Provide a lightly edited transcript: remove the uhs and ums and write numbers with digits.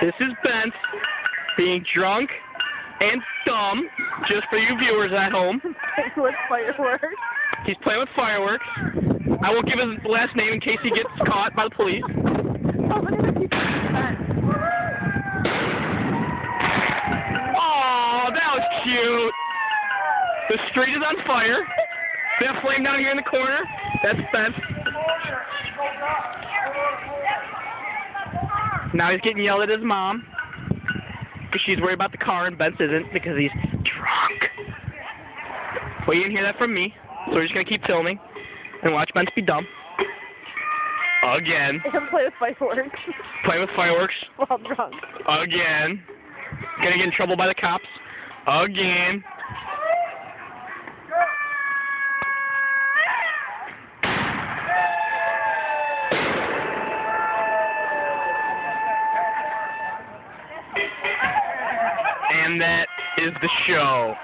This is Bence being drunk and dumb, just for you viewers at home. With fireworks. He's playing with fireworks. I won't give his last name in case he gets caught by the police. Oh, look at the people in the fence. Oh, that was cute. The street is on fire. See that flame down here in the corner? That's Bence. Now he's getting yelled at his mom because she's worried about the car and Bence isn't because he's drunk. Well, you didn't hear that from me, so we're just going to keep filming and watch Bence be dumb. Again. And play with fireworks. Play with fireworks. While drunk. Again. Gonna get in trouble by the cops. Again. And that is the show.